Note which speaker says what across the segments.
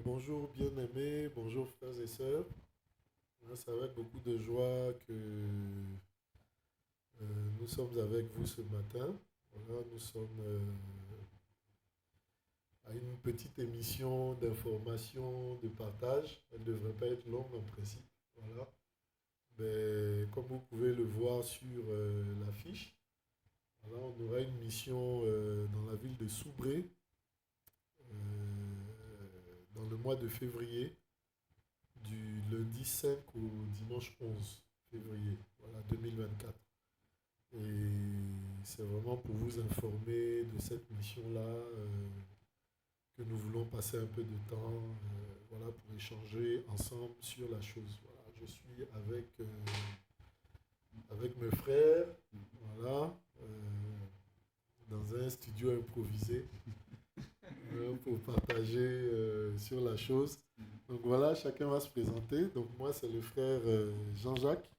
Speaker 1: Bonjour bien-aimés, bonjour frères et sœurs. C'est avec beaucoup de joie que nous sommes avec vous ce matin. Voilà, nous sommes à une petite émission d'information, de partage. Elle ne devrait pas être longue en principe. Voilà. Mais comme vous pouvez le voir sur l'affiche, voilà, on aura une mission dans la ville de Soubré dans le mois de février, du lundi 5 au dimanche 11 février, voilà, 2024. Et c'est vraiment pour vous informer de cette mission-là que nous voulons passer un peu de temps voilà, pour échanger ensemble sur la chose. Voilà, je suis avec mes frères voilà, dans un studio improvisé pour partager sur la chose. Donc voilà, chacun va se présenter. Donc moi, c'est le frère Jean-Jacques.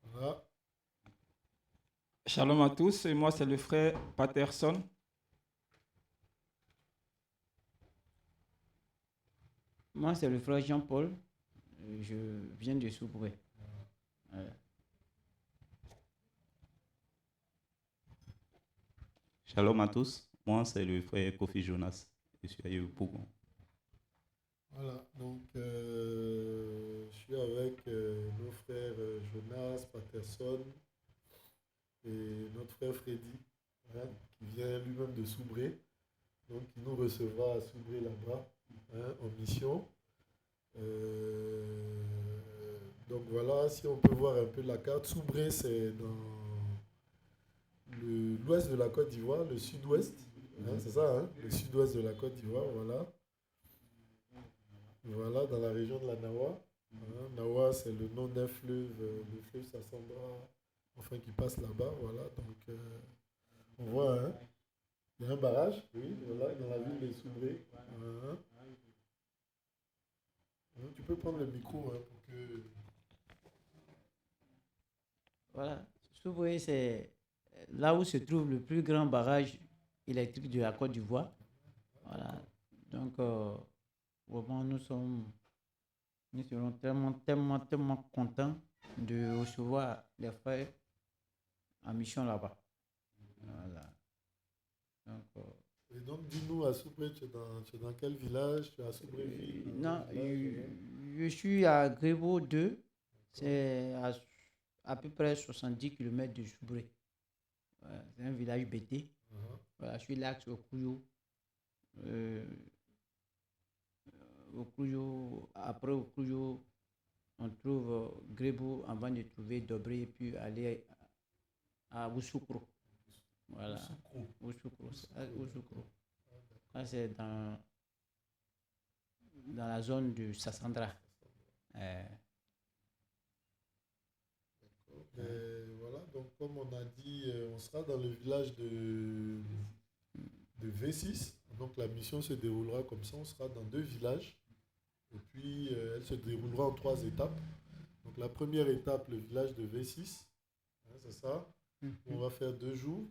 Speaker 1: Voilà.
Speaker 2: Shalom à tous, et moi c'est le frère Patterson.
Speaker 3: Moi, c'est le frère Jean-Paul. Je viens de Soubré.
Speaker 4: Shalom à tous, moi c'est le frère Kofi Jonas, je suis à Yopougon.
Speaker 1: Voilà, donc je suis avec nos frères Jonas, Patterson et notre frère Freddy, hein, qui vient lui-même de Soubré, donc qui nous recevra à Soubré là-bas, hein, en mission. Donc voilà, si on peut voir un peu la carte, Soubré c'est dans l'ouest de la Côte d'Ivoire, le sud-ouest, hein, c'est ça, hein, le sud-ouest de la Côte d'Ivoire, voilà. Voilà, dans la région de la Nawa. Hein, Nawa, c'est le nom d'un fleuve, le fleuve Sassandra, enfin qui passe là-bas, voilà. Donc, on voit, hein, il y a un barrage, oui, voilà, dans la ville de Soubré. Hein. Hein, tu peux prendre le micro, hein, pour que...
Speaker 3: Voilà. Soubré, c'est là où se trouve le plus grand barrage électrique de la Côte d'Ivoire. Voilà. Donc, vraiment, nous serons tellement contents de recevoir les frères en mission là-bas. Voilà. Donc,
Speaker 1: Et donc, dis-nous, à Soubré, tu es dans quel village? Tu es à Soubré-Ville?
Speaker 3: non, je suis à Grébo 2. C'est à peu près 70 km de Soubré. Voilà, c'est un village bêté. Voilà, je suis l'axe au Couillou. Après au Couillou, on trouve Grébo avant de trouver Dobré et puis aller à Ousoukro. Voilà. Ousoukro. Ça, c'est dans la zone de Sassandra.
Speaker 1: Voilà, donc comme on a dit, on sera dans le village de V6. Donc la mission se déroulera comme ça, on sera dans 2 villages. Et puis elle se déroulera en 3 étapes. Donc la première étape, le village de V6, hein, c'est ça. On va faire 2 jours.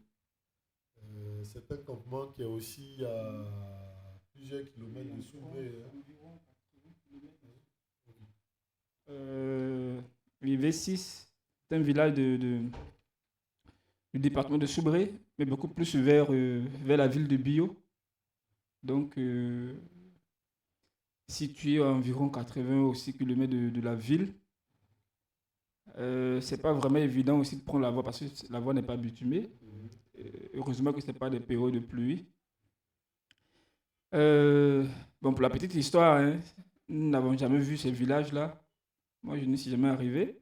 Speaker 1: C'est un campement qui est aussi à plusieurs kilomètres de Soubré.
Speaker 2: Oui, V6, c'est un village du département de Soubré, mais beaucoup plus vers la ville de Bio. Donc, situé à environ 80 aussi km de la ville. C'est pas vraiment évident aussi de prendre la voie parce que la voie n'est pas bitumée. Heureusement que ce n'est pas des périodes de pluie. Bon, pour la petite histoire, hein, nous n'avons jamais vu ces villages-là. Moi, je n'y suis jamais arrivé.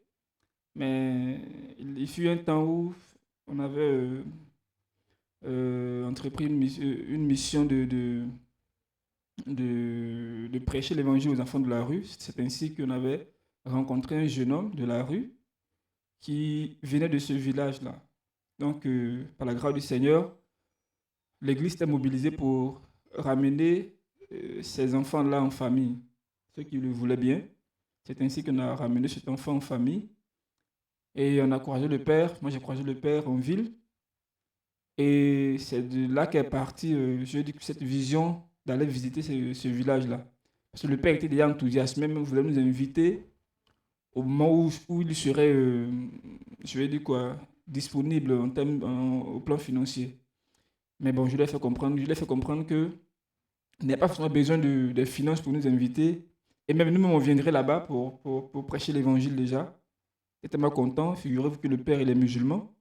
Speaker 2: Mais il fut un temps où on avait entrepris une mission de prêcher l'évangile aux enfants de la rue. C'est ainsi qu'on avait rencontré un jeune homme de la rue qui venait de ce village-là. Donc, par la grâce du Seigneur, l'Église était mobilisée pour ramener ces enfants-là en famille, ceux qui le voulaient bien. C'est ainsi qu'on a ramené cet enfant en famille. Et on a croisé le père. Moi, j'ai croisé le père en ville. Et c'est de là qu'est partie, je dis que cette vision d'aller visiter ce village-là. Parce que le père était déjà enthousiaste, même voulait nous inviter au moment où il serait, je vais dire quoi, disponible au plan financier. Mais bon, je lui ai fait comprendre que il n'y a pas forcément besoin de finances pour nous inviter. Et même nous-mêmes, on viendrait là-bas pour prêcher l'évangile déjà. Il était tellement content. Figurez-vous que le père, il est musulman.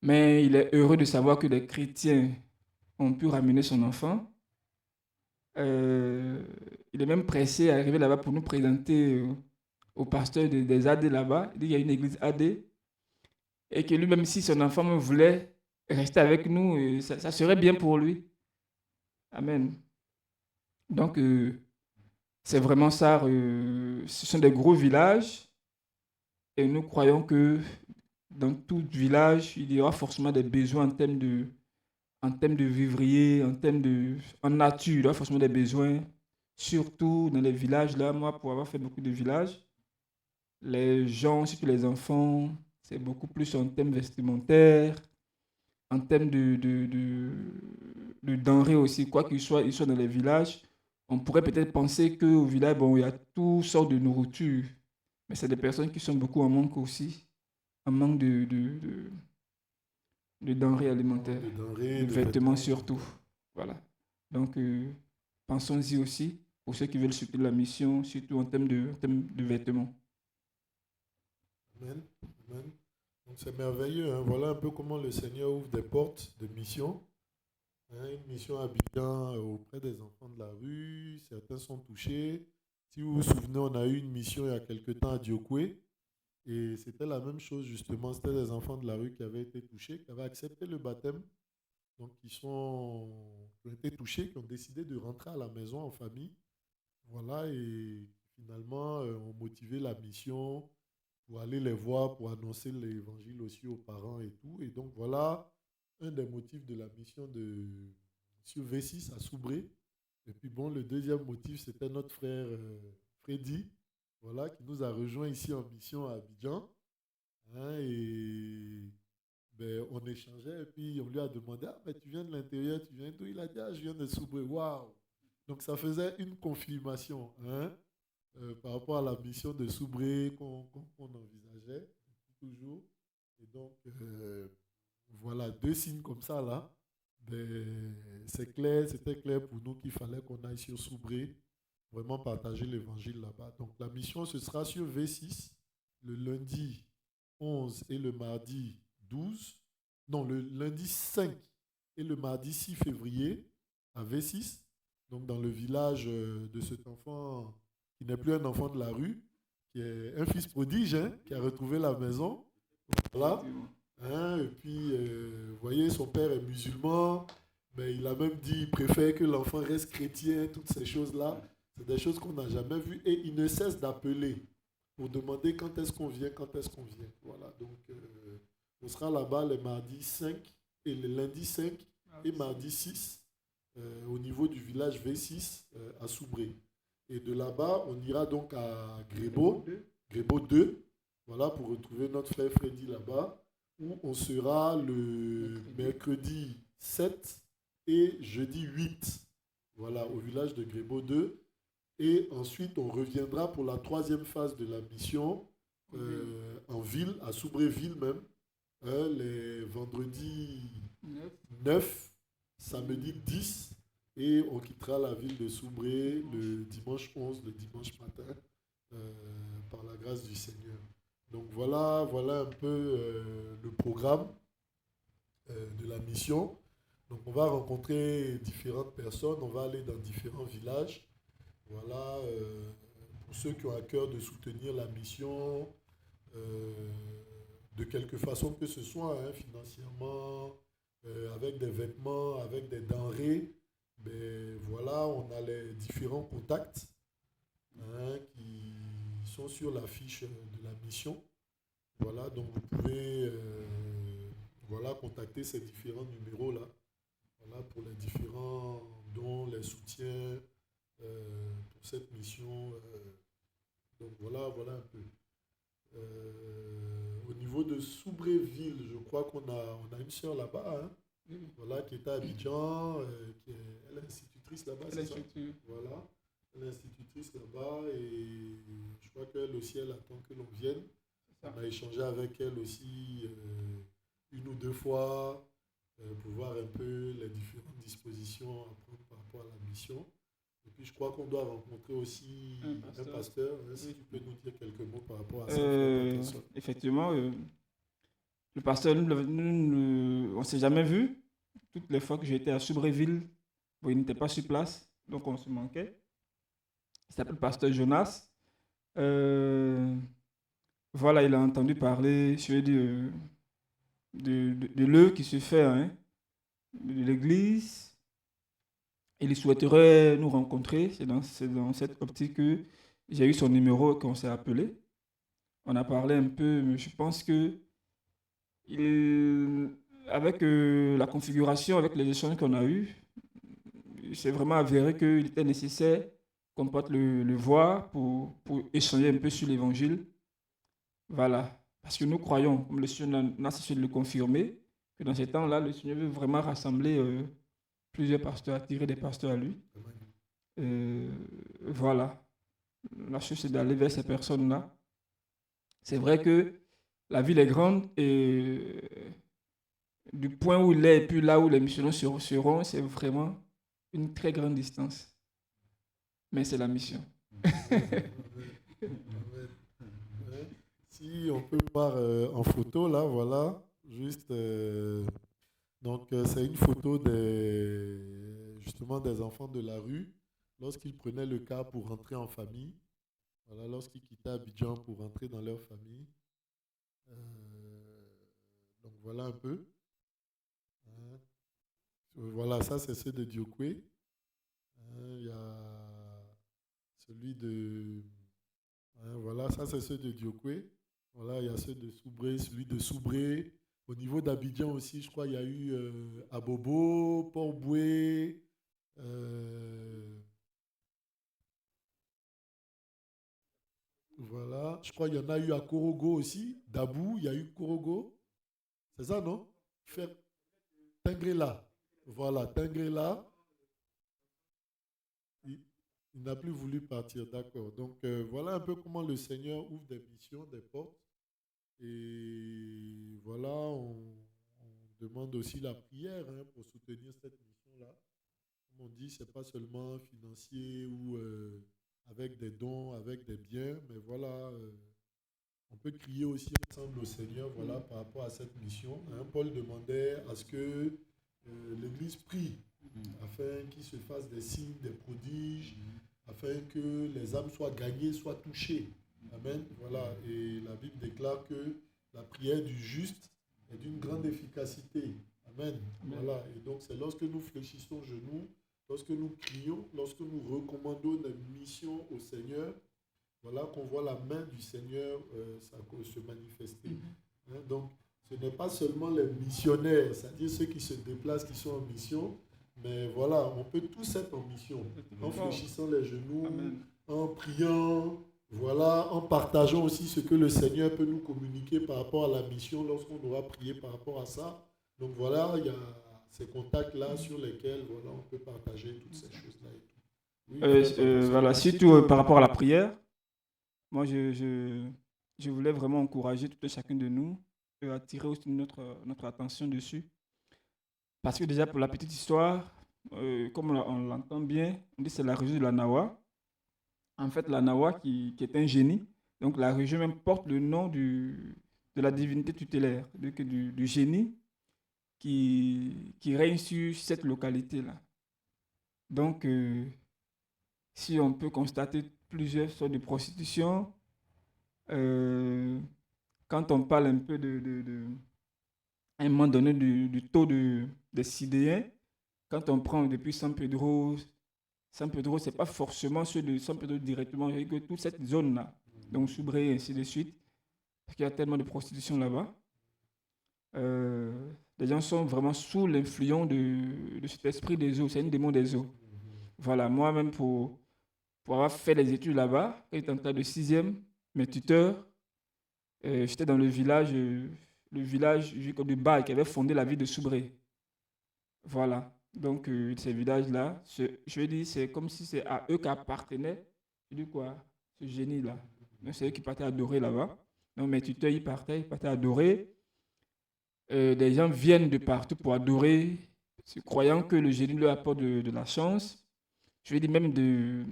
Speaker 2: Mais il est heureux de savoir que les chrétiens ont pu ramener son enfant. Il est même pressé à arriver là-bas pour nous présenter au pasteur des AD là-bas. Il dit qu'il y a une église AD. Et que lui-même, si son enfant me voulait rester avec nous, ça serait bien pour lui. Amen. Donc, c'est vraiment ça. Ce sont des gros villages. Et nous croyons que dans tout village, il y aura forcément des besoins en termes de vivrier, en nature. Il y aura forcément des besoins, surtout dans les villages. Là, moi, pour avoir fait beaucoup de villages, les gens, surtout les enfants, c'est beaucoup plus en termes vestimentaires, en termes de denrées aussi. Quoi qu'ils soient dans les villages, on pourrait peut-être penser qu'au village, bon, il y a toutes sortes de nourriture. Mais c'est des personnes qui sont beaucoup en manque aussi, en manque de denrées alimentaires,
Speaker 1: De denrées,
Speaker 2: de
Speaker 1: de
Speaker 2: vêtements
Speaker 1: vêtements.
Speaker 2: surtout. Voilà. Donc, pensons-y aussi pour ceux qui veulent soutenir la mission, surtout en termes de vêtements.
Speaker 1: Amen. Amen. Donc c'est merveilleux. Hein. Voilà un peu comment le Seigneur ouvre des portes de mission. Hein, une mission à Abidjan auprès des enfants de la rue. Certains sont touchés. Si vous vous souvenez, on a eu une mission il y a quelque temps à Diokwe. Et c'était la même chose justement. C'était des enfants de la rue qui avaient été touchés, qui avaient accepté le baptême. Donc qui ont été touchés, qui ont décidé de rentrer à la maison en famille. Voilà, et finalement ont motivé la mission pour aller les voir, pour annoncer l'évangile aussi aux parents et tout. Et donc voilà un des motifs de la mission de sur V6 à Soubré. Et puis bon, le deuxième motif, c'était notre frère Freddy, voilà, qui nous a rejoints ici en mission à Abidjan. Hein, et ben, on échangeait et puis on lui a demandé, ah ben tu viens de l'intérieur, tu viens d'où? Il a dit, ah je viens de Soubré, waouh! Donc ça faisait une confirmation, hein, par rapport à la mission de Soubré qu'on envisageait toujours. Et donc, voilà, deux signes comme ça là. Ben, c'est clair, c'était clair pour nous qu'il fallait qu'on aille sur Soubré, vraiment partager l'évangile là-bas. Donc la mission, ce sera sur V6, le lundi 11 et le mardi 12. Non, le lundi 5 et le mardi 6 février à V6. Donc dans le village de cet enfant qui n'est plus un enfant de la rue, qui est un fils prodige, hein, qui a retrouvé la maison. Voilà. Hein, et puis, vous voyez, son père est musulman, mais il a même dit qu'il préfère que l'enfant reste chrétien, toutes ces choses-là. C'est des choses qu'on n'a jamais vues. Et il ne cesse d'appeler pour demander quand est-ce qu'on vient, quand est-ce qu'on vient. Voilà, donc on sera là-bas le mardi 5 et le lundi 5 et mardi 6 au niveau du village V6 à Soubré. Et de là-bas, on ira donc à Grébeau 2, voilà, pour retrouver notre frère Freddy là-bas, où on sera le mercredi 7 et jeudi 8, voilà, au village de Grébeau 2. Et ensuite, on reviendra pour la troisième phase de la mission en ville, à Soubréville même, les vendredis 9, samedi 10, et on quittera la ville de Soubré le dimanche 11, le dimanche matin, par la grâce du Seigneur. Donc voilà un peu le programme de la mission. Donc on va rencontrer différentes personnes, on va aller dans différents villages. Voilà, pour ceux qui ont à cœur de soutenir la mission, de quelque façon que ce soit, hein, financièrement, avec des vêtements, avec des denrées, ben voilà, on a les différents contacts, hein, qui sont sur la fiche de la mission. Voilà, donc vous pouvez voilà, contacter ces différents numéros-là, voilà, pour les différents dons, les soutiens pour cette mission. Donc voilà un peu. Au niveau de Soubréville, je crois qu'on a une sœur là-bas, hein, voilà, qui est à Abidjan, elle est institutrice institutrice là-bas,
Speaker 2: Elle est
Speaker 1: c'est ça?
Speaker 2: structurée.
Speaker 1: Voilà. Elle est institutrice là-bas et je crois qu'elle aussi, elle attend que l'on vienne.
Speaker 2: C'est ça.
Speaker 1: On a échangé avec elle aussi une ou deux fois pour voir un peu les différentes dispositions à prendre par rapport à la mission. Et puis je crois qu'on doit rencontrer aussi
Speaker 2: Un
Speaker 1: un
Speaker 2: pasteur.
Speaker 1: pasteur. Si
Speaker 2: Oui.
Speaker 1: tu peux nous dire quelques mots par rapport à ça, frère Patterson.
Speaker 2: Effectivement, le pasteur, on ne s'est jamais vu. Toutes les fois que j'étais à Soubréville, bon, il n'était pas sur place, donc on se manquait. Il s'appelle pasteur Jonas. Voilà, il a entendu parler, je veux dire, de l'œuvre qui se fait, hein, de l'église. Il souhaiterait nous rencontrer. C'est dans cette optique que j'ai eu son numéro et qu'on s'est appelé. On a parlé un peu, mais je pense que avec la configuration, avec les échanges qu'on a eus, c'est vraiment avéré qu'il était nécessaire qu'on puisse le voir pour échanger un peu sur l'évangile. Voilà. Parce que nous croyons, comme le Seigneur n'a cessé de le confirmer, que dans ces temps-là, le Seigneur veut vraiment rassembler plusieurs pasteurs, attirer des pasteurs à lui. Voilà. La chose, c'est d'aller vers ces personnes-là. C'est vrai que la ville est grande et du point où il est et puis là où les missionnaires seront, c'est vraiment une très grande distance. Mais c'est la mission.
Speaker 1: Ouais. Si on peut voir en photo, là, voilà, juste. Donc, c'est une photo justement des enfants de la rue lorsqu'ils prenaient le car pour rentrer en famille. Voilà, lorsqu'ils quittaient Abidjan pour rentrer dans leur famille. Donc, voilà un peu. Hein. Voilà, ça, c'est ceux de Diokwe. Il y a celui de. Voilà, ça, c'est ceux de Diokwe. Voilà, il y a ceux de Soubré, celui de Soubré. Au niveau d'Abidjan aussi, je crois qu'il y a eu Abobo, Port-Boué. Voilà, je crois qu'il y en a eu à Korogo aussi. Dabou, il y a eu Korogo. C'est ça, non? Tengrela. Voilà, Tengrela. Il n'a plus voulu partir, d'accord. Donc, voilà un peu comment le Seigneur ouvre des missions, des portes. Et voilà, on demande aussi la prière pour soutenir cette mission-là. Comme on dit, ce n'est pas seulement financier ou avec des dons, avec des biens, mais voilà, on peut crier aussi ensemble au Seigneur voilà, par rapport à cette mission. Paul demandait à ce que l'Église prie afin qu'il se fasse des signes, des prodiges, afin que les âmes soient gagnées, soient touchées. Amen. Voilà. Et la Bible déclare que la prière du juste est d'une grande efficacité. Amen. Voilà. Et donc, c'est lorsque nous fléchissons genoux, lorsque nous crions, lorsque nous recommandons notre mission au Seigneur, voilà qu'on voit la main du Seigneur se manifester. Donc, ce n'est pas seulement les missionnaires, c'est-à-dire ceux qui se déplacent, qui sont en mission, mais voilà, on peut tous être en mission, en fléchissant les genoux, Amen. En priant, voilà, en partageant aussi ce que le Seigneur peut nous communiquer par rapport à la mission lorsqu'on aura prié par rapport à ça. Donc voilà, il y a ces contacts-là sur lesquels voilà, on peut partager toutes ces choses-là. Oui,
Speaker 2: voilà, surtout par rapport à la prière, moi je voulais vraiment encourager tout et chacun de nous et attirer aussi notre attention dessus. Parce que déjà pour la petite histoire, comme on l'entend bien, on dit que c'est la région de la Nawa. En fait, la Nawa qui est un génie. Donc la région même porte le nom de la divinité tutélaire, du génie qui règne sur cette localité-là. Donc, si on peut constater plusieurs sortes de prostitution, quand on parle un peu à un moment donné du taux des Sidéens, quand on prend depuis San Pedro, ce n'est pas forcément ceux de San Pedro directement, il y a que toute cette zone-là, donc Soubré et ainsi de suite, parce qu'il y a tellement de prostitution là-bas. Les gens sont vraiment sous l'influence de cet esprit des eaux, c'est un démon des eaux. Voilà, moi-même, pour avoir fait les études là-bas, quand j'étais en classe de 6e, mes tuteurs, j'étais dans le village de Baye qui avait fondé la ville de Soubré. Voilà. Donc, ces villages-là, je veux dire, c'est comme si c'est à eux qu'appartenait, je dis quoi, ce génie-là. Donc, c'est eux qui partaient adorer là-bas. Donc, mes tuteurs, ils partaient adorer. Des gens viennent de partout pour adorer, croyant que le génie leur apporte de la chance. Je veux dire,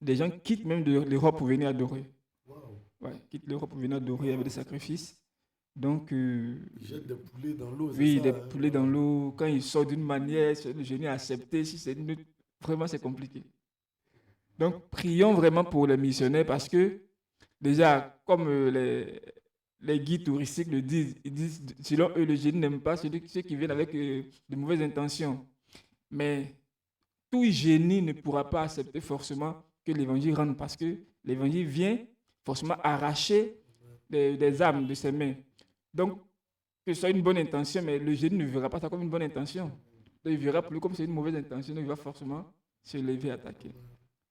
Speaker 2: des gens quittent même de l'Europe pour venir adorer.
Speaker 1: Waouh.
Speaker 2: Ouais, quittent l'Europe pour venir adorer avec des sacrifices. Donc,
Speaker 1: Ils jettent des poulets dans l'eau, c'est
Speaker 2: oui,
Speaker 1: ça,
Speaker 2: des
Speaker 1: hein,
Speaker 2: poulets dans l'eau, quand ils sortent d'une manière, le génie a accepté, si c'est une autre, vraiment c'est compliqué. Donc, prions vraiment pour les missionnaires parce que, déjà, comme les guides touristiques le disent, ils disent, selon eux, le génie n'aime pas ceux qui viennent avec de mauvaises intentions. Mais tout génie ne pourra pas accepter forcément que l'évangile rentre parce que l'évangile vient forcément arracher des âmes de ses mains. Donc, que ce soit une bonne intention, mais le génie ne verra pas ça comme une bonne intention. Donc, il verra plus comme c'est une mauvaise intention, donc il va forcément se lever et attaquer.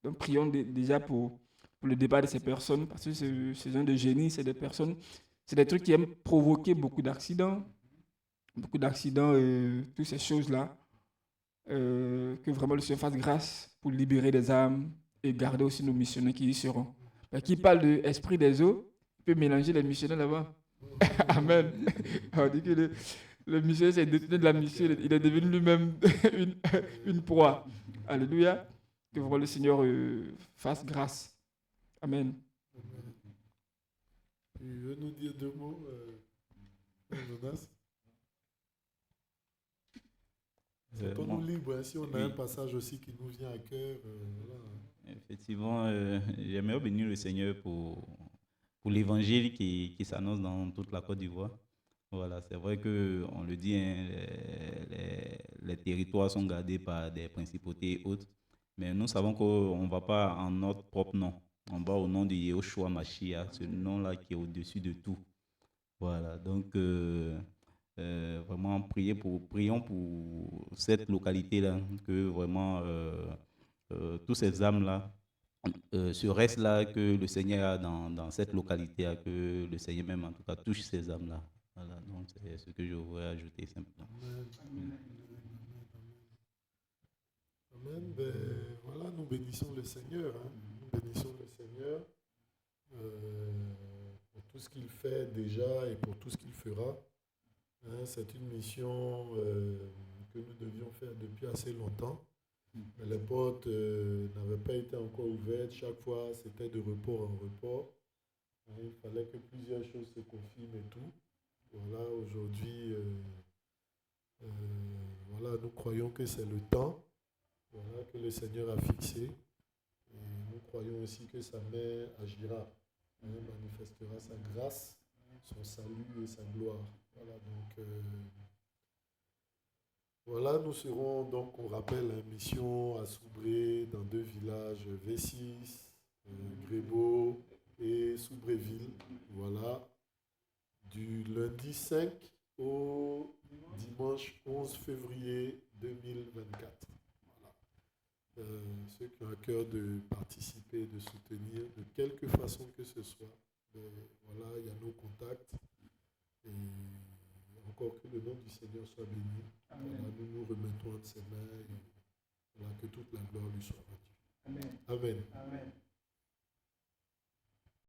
Speaker 2: Donc, prions déjà pour le départ de ces personnes, parce que ce genre de génie, c'est des personnes, c'est des trucs qui aiment provoquer beaucoup d'accidents, toutes ces choses-là. Que vraiment le Seigneur fasse grâce pour libérer des âmes et garder aussi nos missionnaires qui y seront. Qui parle de l'esprit des eaux, il peut mélanger les missionnaires là-bas. Amen. On dit que le missionnaire s'est détourné de la mission, il est devenu lui-même une proie. Alléluia. Que vraiment le Seigneur fasse grâce. Amen.
Speaker 1: Tu veux nous dire 2 mots, Jonas? Sentons-nous libres, hein, si on a un passage aussi qui nous vient à cœur. Voilà.
Speaker 4: Effectivement, j'aimerais bénir le Seigneur pour l'évangile qui s'annonce dans toute la Côte d'Ivoire. Voilà, c'est vrai qu'on le dit, hein, les territoires sont gardés par des principautés et autres, mais nous savons qu'on ne va pas en notre propre nom. On va au nom de Yehoshua Mashiach, ce nom-là qui est au-dessus de tout. Voilà, donc vraiment prions pour cette localité-là, que vraiment tous ces âmes-là, ce reste-là que le Seigneur a dans cette localité, que le Seigneur même en tout cas touche ces âmes-là. Voilà, donc c'est ce que je voudrais ajouter simplement.
Speaker 1: Amen. Amen. Ben, voilà, nous bénissons le Seigneur. Hein. Nous bénissons le Seigneur pour tout ce qu'il fait déjà et pour tout ce qu'il fera. Hein, c'est une mission que nous devions faire depuis assez longtemps. Mais les portes n'avaient pas été encore ouvertes. Chaque fois, c'était de report en report. Hein, il fallait que plusieurs choses se confirment et tout. Voilà, aujourd'hui, voilà, nous croyons que c'est le temps, voilà, que le Seigneur a fixé. Et nous croyons aussi que sa main agira, hein, manifestera sa grâce, son salut et sa gloire. Voilà, donc, voilà, nous serons donc, on rappelle, hein, mission à Soubré dans 2 villages, V6, Grébeau et Soubréville. Voilà, du lundi 5 au dimanche 11 février 2024. Voilà. Ceux qui ont à cœur de participer, de soutenir, de quelque façon que ce soit, voilà, il y a nos contacts. Et encore que le nom du Seigneur soit béni. Voilà, nous nous remettons entre ses mains et voilà, que toute la gloire lui soit rendue. Amen. Amen. Amen.